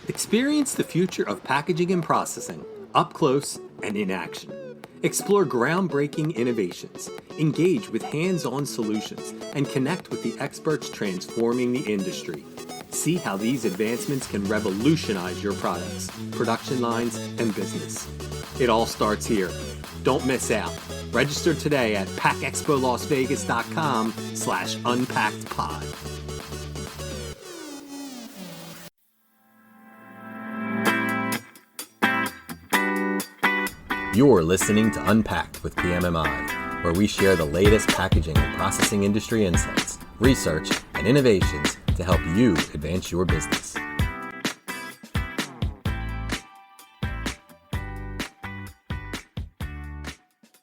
Experience the future of packaging and processing up close and in action. Explore groundbreaking innovations, engage with hands-on solutions, and connect with the experts transforming the industry. See how these advancements can revolutionize your products, production lines, and business. It all starts here. Don't miss out. Register today at packexpolasvegas.com/unpackedpod. You're listening to Unpacked with PMMI, where we share the latest packaging and processing industry insights, research, and innovations to help you advance your business.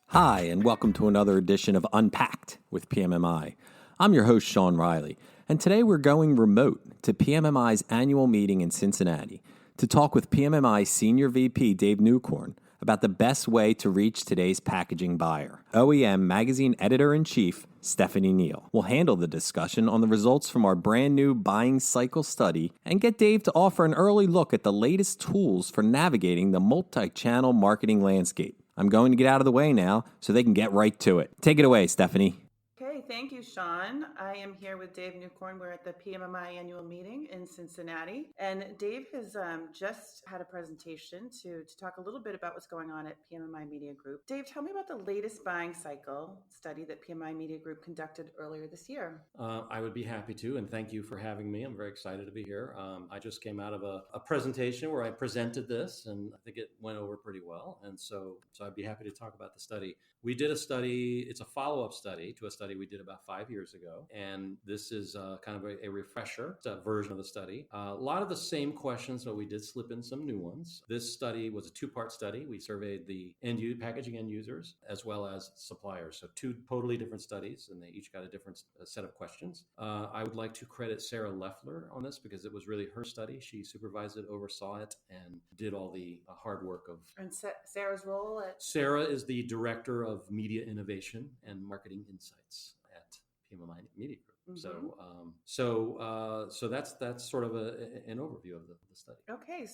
Hi, and welcome to another edition of Unpacked with PMMI. I'm your host, Sean Riley, and today we're going remote to PMMI's annual meeting in Cincinnati to talk with PMMI Senior VP Dave Newcorn about the best way to reach today's packaging buyer. OEM Magazine Editor-in-Chief Stephanie Neal will handle the discussion on the results from our brand new buying cycle study and get Dave to offer an early look at the latest tools for navigating the multi-channel marketing landscape. I'm going to get out of the way now so they can get right to it. Take it away, Stephanie. Okay, thank you, Sean. I am here with Dave Newcorn. We're at the PMMI annual meeting in Cincinnati. And Dave has just had a presentation to talk a little bit about what's going on at PMMI Media Group. Dave, tell me about the latest buying cycle study that PMMI Media Group conducted earlier this year. I would be happy to, and thank you for having me. I'm very excited to be here. I just came out of a presentation where I presented this, and I think it went over pretty well. And so I'd be happy to talk about the study. We did a study. It's a follow-up study to a study we did about 5 years ago. And this is kind of a refresher version of the study. A lot of the same questions, but we did slip in some new ones. This study was a two-part study. We surveyed the packaging end users as well as suppliers. So two totally different studies, and they each got a different set of questions. I would like to credit Sarah Leffler on this because it was really her study. She supervised it, oversaw it, and did all the hard work of... And Sarah's role at... Sarah is the Director of Media Innovation and Marketing Insights at PMMI Media Group. Mm-hmm. So that's sort of an overview of the study. Okay,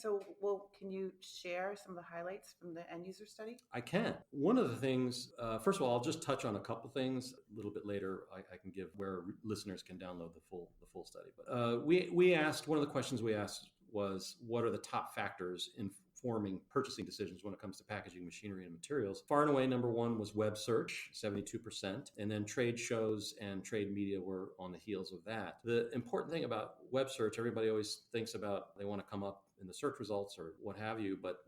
can you share some of the highlights from the end user study? I can. One of the things, first of all, I'll just touch on a couple things. A little bit later, I can give where listeners can download the full study. But we asked, one of the questions we asked was, what are the top factors informing purchasing decisions when it comes to packaging, machinery, and materials? Far and away, number one was web search, 72%. And then trade shows and trade media were on the heels of that. The important thing about web search, everybody always thinks about, they want to come up in the search results or what have you. But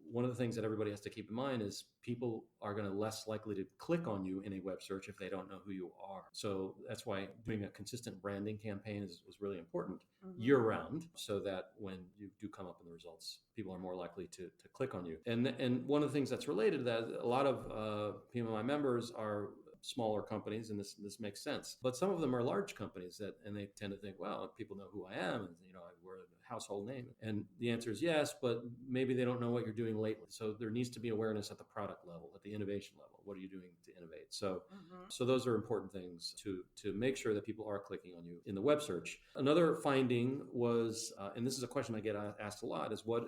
one of the things that everybody has to keep in mind is people are going to less likely to click on you in a web search if they don't know who you are. So that's why doing a consistent branding campaign was really important year round, so that when you do come up in the results, people are more likely to click on you. And one of the things that's related to that, a lot of PMMI members are smaller companies, and this makes sense. But some of them are large companies and they tend to think, well, people know who I am, and we're a household name. And the answer is yes, but maybe they don't know what you're doing lately. So there needs to be awareness at the product level, at the innovation level. What are you doing to innovate? So those are important things to make sure that people are clicking on you in the web search. Another finding was, and this is a question I get asked a lot, is what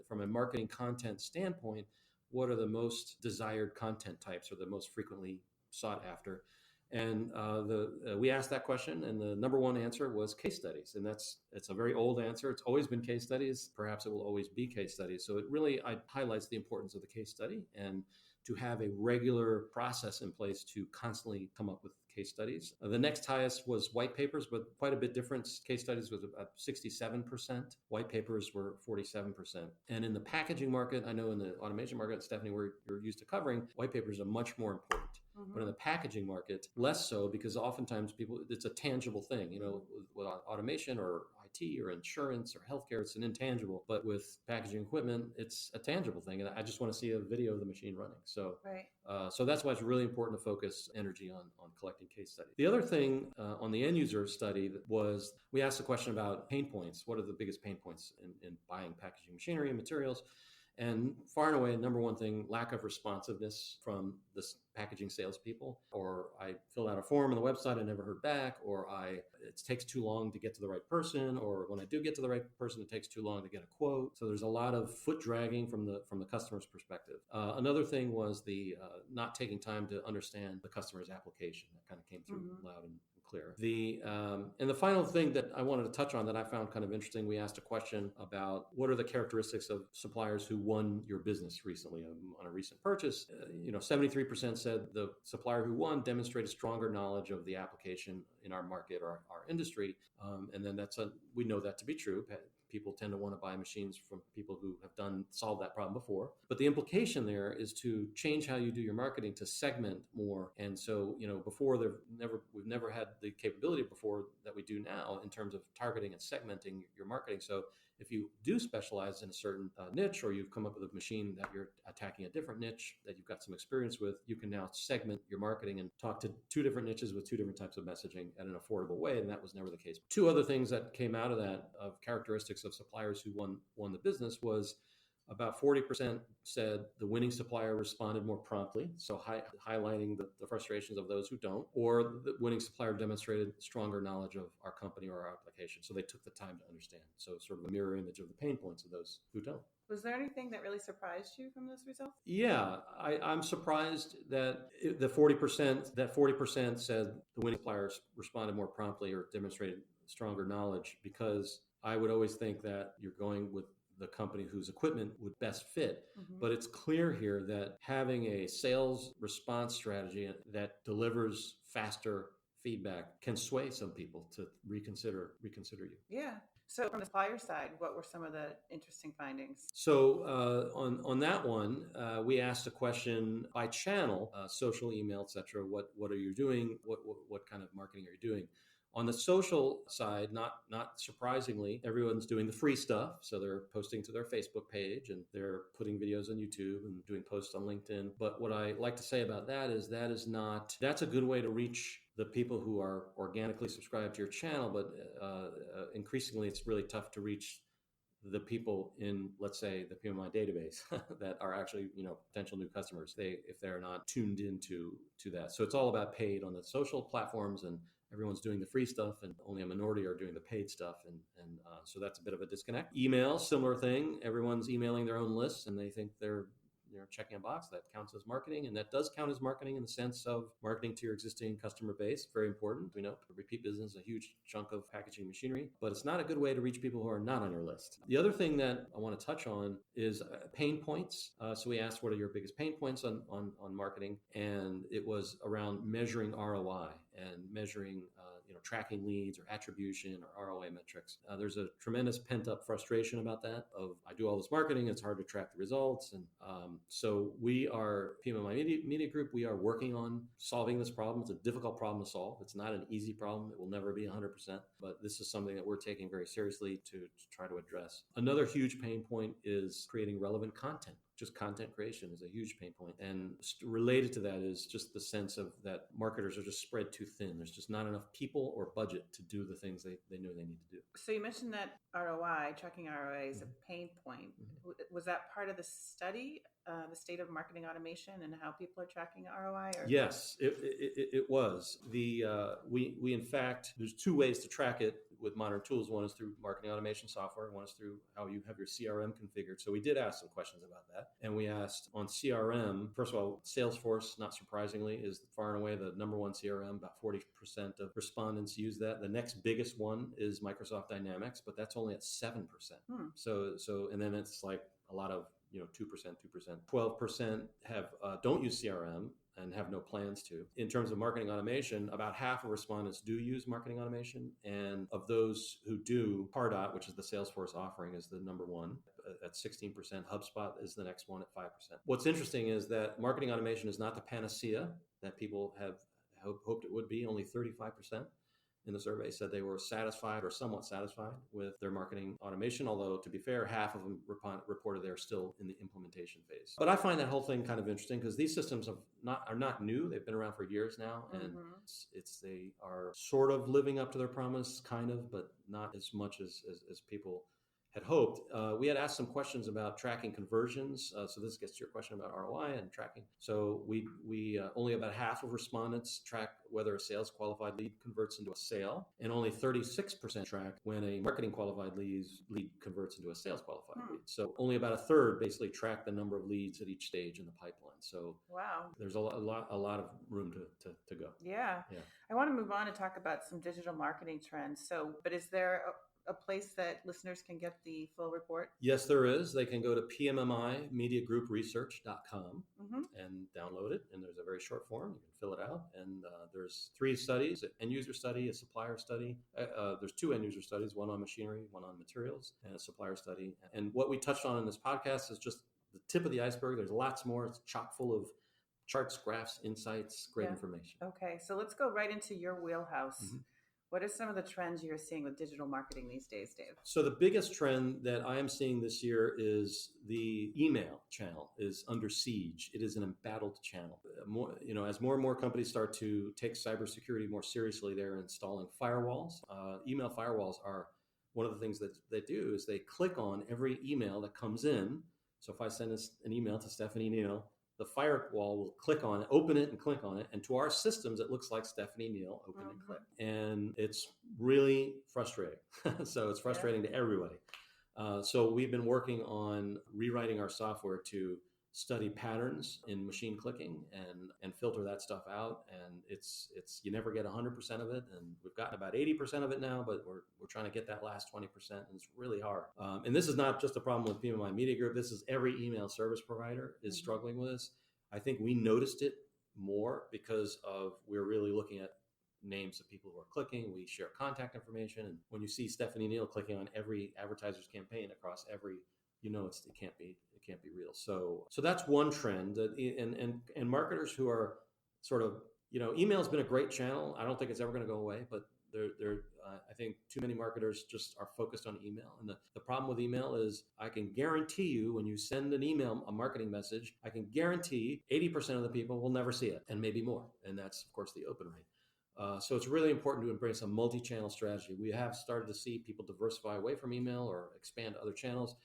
from a marketing content standpoint, what are the most desired content types or the most frequently sought after? And we asked that question, and the number one answer was case studies. And it's a very old answer. It's always been case studies. Perhaps it will always be case studies. So it really highlights the importance of the case study and to have a regular process in place to constantly come up with case studies. The next highest was white papers, but quite a bit different. Case studies was about 67%. White papers were 47%. And in the packaging market, I know in the automation market, Stephanie, you're used to covering, white papers are much more important. But in the packaging market, less so, because oftentimes it's a tangible thing, with automation or IT or insurance or healthcare, it's an intangible. But with packaging equipment, it's a tangible thing. And I just want to see a video of the machine running. So, so that's why it's really important to focus energy on collecting case studies. The other thing on the end user study was we asked a question about pain points. What are the biggest pain points in buying packaging machinery and materials? And far and away, number one thing, lack of responsiveness from the packaging salespeople, or I filled out a form on the website, I never heard back, or it takes too long to get to the right person, or when I do get to the right person, it takes too long to get a quote. So there's a lot of foot dragging from the customer's perspective. Another thing was the not taking time to understand the customer's application. That kind of came through loud and clear. And the final thing that I wanted to touch on that I found kind of interesting, we asked a question about what are the characteristics of suppliers who won your business recently on a recent purchase. 73% said the supplier who won demonstrated stronger knowledge of the application in our market or our industry. And then we know that to be true. People tend to want to buy machines from people who have solved that problem before. But the implication there is to change how you do your marketing to segment more. And so, before we've never had the capability before that we do now in terms of targeting and segmenting your marketing. So if you do specialize in a certain niche, or you've come up with a machine that you're attacking a different niche that you've got some experience with, you can now segment your marketing and talk to two different niches with two different types of messaging at an affordable way. And that was never the case. Two other things that came out of that, of characteristics of suppliers who won the business, was about 40% said the winning supplier responded more promptly, so highlighting the frustrations of those who don't, or the winning supplier demonstrated stronger knowledge of our company or our application, so they took the time to understand. So sort of a mirror image of the pain points of those who don't. Was there anything that really surprised you from those results? Yeah, I'm surprised that the 40% said the winning suppliers responded more promptly or demonstrated stronger knowledge, because I would always think that you're going with the company whose equipment would best fit. But it's clear here that having a sales response strategy that delivers faster feedback can sway some people to reconsider you. Yeah. So from the supplier side, what were some of the interesting findings? So on that one, we asked a question by channel, social, email, etc. What are you doing? What kind of marketing are you doing? On the social side, not surprisingly, everyone's doing the free stuff. So they're posting to their Facebook page, and they're putting videos on YouTube and doing posts on LinkedIn. But what I like to say about that is that's a good way to reach the people who are organically subscribed to your channel. But increasingly, it's really tough to reach the people in, let's say, the PMMI database that are actually, potential new customers, if they're not tuned into that. So it's all about paid on the social platforms, and everyone's doing the free stuff, and only a minority are doing the paid stuff. And so that's a bit of a disconnect. Email, similar thing. Everyone's emailing their own lists, and they think they're checking a box that counts as marketing, and that does count as marketing in the sense of marketing to your existing customer base. Very important. We know repeat business is a huge chunk of packaging machinery, but it's not a good way to reach people who are not on your list. The other thing that I want to touch on is pain points. So we asked, what are your biggest pain points on marketing? And it was around measuring ROI and measuring tracking leads or attribution or ROI metrics. There's a tremendous pent-up frustration about that of, I do all this marketing, it's hard to track the results. And so we are, PMMI Media Group, we are working on solving this problem. It's a difficult problem to solve. It's not an easy problem. It will never be 100%, but this is something that we're taking very seriously to try to address. Another huge pain point is creating relevant content. Just content creation is a huge pain point. And related to that is just the sense of that marketers are just spread too thin. There's just not enough people or budget to do the things they know they need to do. So you mentioned that ROI, tracking ROI is a pain point. Was that part of the study, the state of marketing automation and how people are tracking ROI? Or? Yes, it was. We in fact, there's two ways to track it with modern tools. One is through marketing automation software. One is through how you have your CRM configured. So we did ask some questions about that. And we asked on CRM, first of all, Salesforce, not surprisingly, is far and away the number one CRM. About 40% of respondents use that. The next biggest one is Microsoft Dynamics, but that's only at 7%. So and then it's like a lot of 2%, 12% have don't use CRM and have no plans to. In terms of marketing automation, about half of respondents do use marketing automation. And of those who do, Pardot, which is the Salesforce offering, is the number one at 16%. HubSpot is the next one at 5%. What's interesting is that marketing automation is not the panacea that people have hoped it would be. Only 35% in the survey said they were satisfied or somewhat satisfied with their marketing automation, although to be fair, half of them reported they're still in the implementation phase. But I find that whole thing kind of interesting because these systems are not new. They've been around for years now, and they are sort of living up to their promise, kind of, but not as much as people had hoped. We had asked some questions about tracking conversions. So this gets to your question about ROI and tracking. So we only about half of respondents track whether a sales qualified lead converts into a sale, and only 36% track when a marketing qualified lead converts into a sales qualified lead. So only about a third basically track the number of leads at each stage in the pipeline. So wow, there's a lot of room to go. Yeah. I want to move on and talk about some digital marketing trends. So, but is there a place that listeners can get the full report? Yes, there is. They can go to PMMImediagroupresearch.com and download it. And there's a very short form. You can fill it out. And there's 3 studies: an end user study, a supplier study. There's 2 end user studies, one on machinery, one on materials, and a supplier study. And what we touched on in this podcast is just the tip of the iceberg. There's lots more. It's chock full of charts, graphs, insights, great information. Okay, so let's go right into your wheelhouse. What are some of the trends you're seeing with digital marketing these days, Dave? So the biggest trend that I am seeing this year is the email channel is under siege. It is an embattled channel. As more and more companies start to take cybersecurity more seriously, they're installing firewalls. Email firewalls are one of the things that they do is they click on every email that comes in. So if I send an email to Stephanie Neal, the firewall will click on it, open it and click on it. And to our systems, it looks like Stephanie Neal open and click. And it's really frustrating. So it's frustrating to everybody. So we've been working on rewriting our software to study patterns in machine clicking and filter that stuff out. And it's you never get 100% of it. And we've gotten about 80% of it now, but we're trying to get that last 20%. And it's really hard. And this is not just a problem with PMMI Media Group. This is every email service provider is struggling with this. I think we noticed it more because we're really looking at names of people who are clicking. We share contact information. And when you see Stephanie Neal clicking on every advertiser's campaign across every, it can't be real. So that's one trend that, and marketers who are sort of, email has been a great channel. I don't think it's ever going to go away, but I think too many marketers just are focused on email. And the problem with email is I can guarantee you when you send an email, a marketing message, I can guarantee 80% of the people will never see it and maybe more. And that's of course the open rate. So it's really important to embrace a multi-channel strategy. We have started to see people diversify away from email or expand to other channels.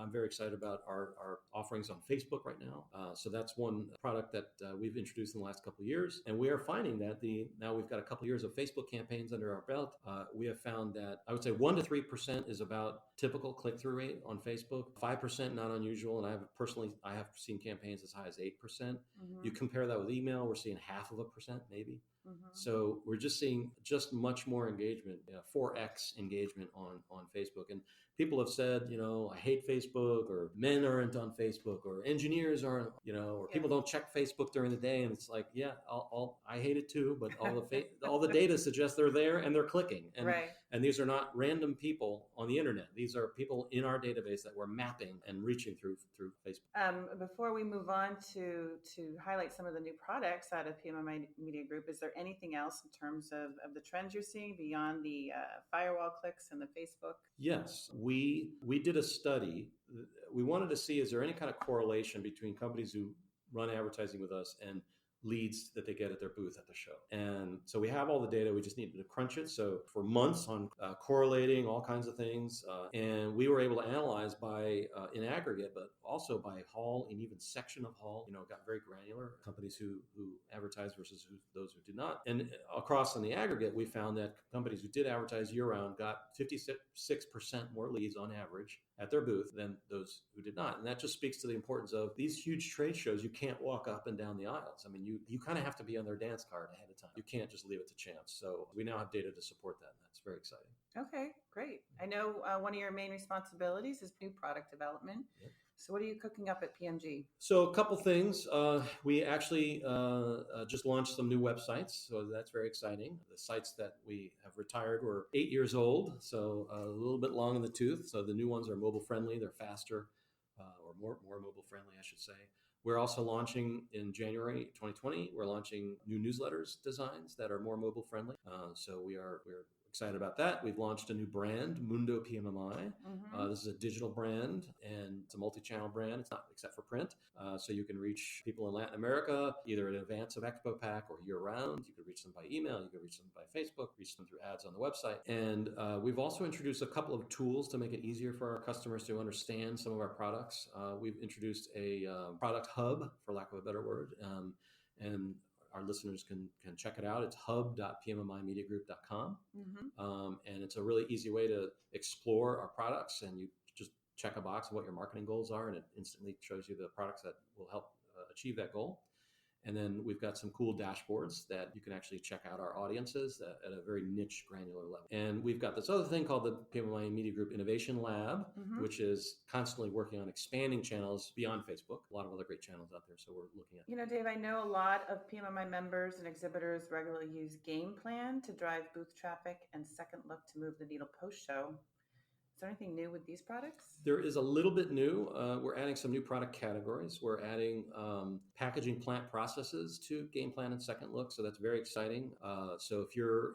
I'm very excited about our offerings on Facebook right now. So that's one product that we've introduced in the last couple of years. And we are finding that now we've got a couple of years of Facebook campaigns under our belt. We have found that I would say 1 to 3% is about typical click-through rate on Facebook. 5% not unusual. And I have seen campaigns as high as 8%. You compare that with email, we're seeing 0.5% maybe. So we're just seeing much more engagement, 4x engagement on Facebook. And people have said, I hate Facebook, or men aren't on Facebook, or engineers aren't, or people don't check Facebook during the day. And it's like, I hate it too, but all the data suggests they're there and they're clicking. And these are not random people on the internet. These are people in our database that we're mapping and reaching through Facebook. Before we move on to highlight some of the new products out of PMMI Media Group, is there anything else in terms of the trends you're seeing beyond the firewall clicks and the Facebook? Yes, we did a study. We wanted to see, is there any kind of correlation between companies who run advertising with us and leads that they get at their booth at the show. And so we have all the data. We just needed to crunch it. So for months on correlating all kinds of things. And we were able to analyze by in aggregate, but also by hall and even section of hall, got very granular, companies who advertise versus those who did not. And across in the aggregate, we found that companies who did advertise year round got 56% more leads on average at their booth than those who did not. And that just speaks to the importance of these huge trade shows. You can't walk up and down the aisles. I mean, you kind of have to be on their dance card ahead of time. You can't just leave it to chance. So we now have data to support that. And that's very exciting. Okay, great. I know one of your main responsibilities is new product development. Yep. So what are you cooking up at PMG? So a couple things. We actually just launched some new websites. So that's very exciting. The sites that we have retired were 8 years old, so a little bit long in the tooth. So the new ones are mobile friendly. They're faster, or more mobile friendly, I should say. We're also launching in January 2020. We're launching new newsletters designs that are more mobile friendly. So we're excited about that. We've launched a new brand, Mundo PMMI. This is a digital brand, and it's a multi-channel brand. It's not except for print. So you can reach people in Latin America, either in advance of Expo Pack or year-round. You can reach them by email. You can reach them by Facebook, reach them through ads on the website. And we've also introduced a couple of tools to make it easier for our customers to understand some of our products. We've introduced a product hub, for lack of a better word, and our listeners can check it out. It's hub.pmmimediagroup.com. And it's a really easy way to explore our products, and you just check a box of what your marketing goals are, and it instantly shows you the products that will help achieve that goal. And then we've got some cool dashboards that you can actually check out our audiences at a very niche, granular level. And we've got this other thing called the PMMI Media Group Innovation Lab, which is constantly working on expanding channels beyond Facebook. A lot of other great channels out there, so we're looking at. Dave, I know a lot of PMMI members and exhibitors regularly use Game Plan to drive booth traffic and Second Look to move the needle post-show. Is there anything new with these products? There is a little bit new. We're adding some new product categories. We're adding packaging plant processes to Game Plan and Second Look, so that's very exciting. So if you're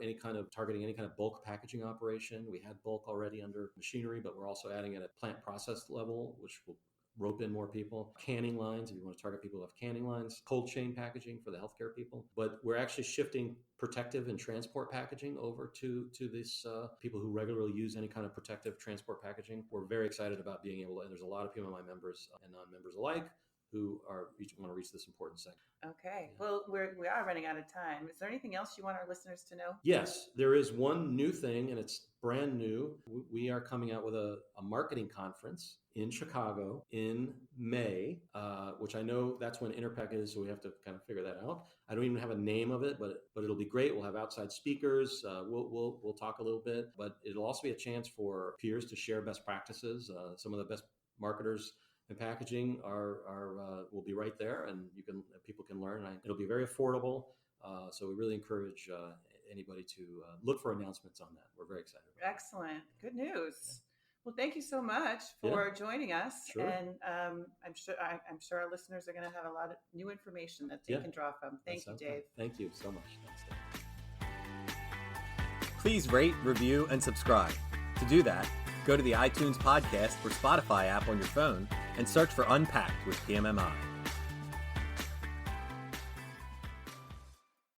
targeting any kind of bulk packaging operation, we had bulk already under machinery, but we're also adding it at plant process level, which will rope in more people. Canning lines, if you want to target people who have canning lines. Cold chain packaging for the healthcare people. But we're actually shifting protective and transport packaging over to this people who regularly use any kind of protective transport packaging. We're very excited about being able to, and there's a lot of PMMI members and non-members alike who want to reach this important segment. Okay. Yeah. Well, we are running out of time. Is there anything else you want our listeners to know? Yes, there is one new thing, and it's brand new. We are coming out with a marketing conference in Chicago in May, which I know that's when Interpack is, so we have to kind of figure that out. I don't even have a name of it, but it'll be great. We'll have outside speakers. We'll talk a little bit, but it'll also be a chance for peers to share best practices. Some of the best marketers and packaging will be right there, and people can learn. It'll be very affordable, so we really encourage anybody to look for announcements on that. We're very excited about it. Excellent, good news. Yeah. Well, thank you so much for joining us, and I'm sure our listeners are going to have a lot of new information that they can draw from. Thank you, Dave. Thank you so much. Thanks, Dave. Please rate, review, and subscribe. To do that, go to the iTunes podcast or Spotify app on your phone and search for Unpacked with PMMI.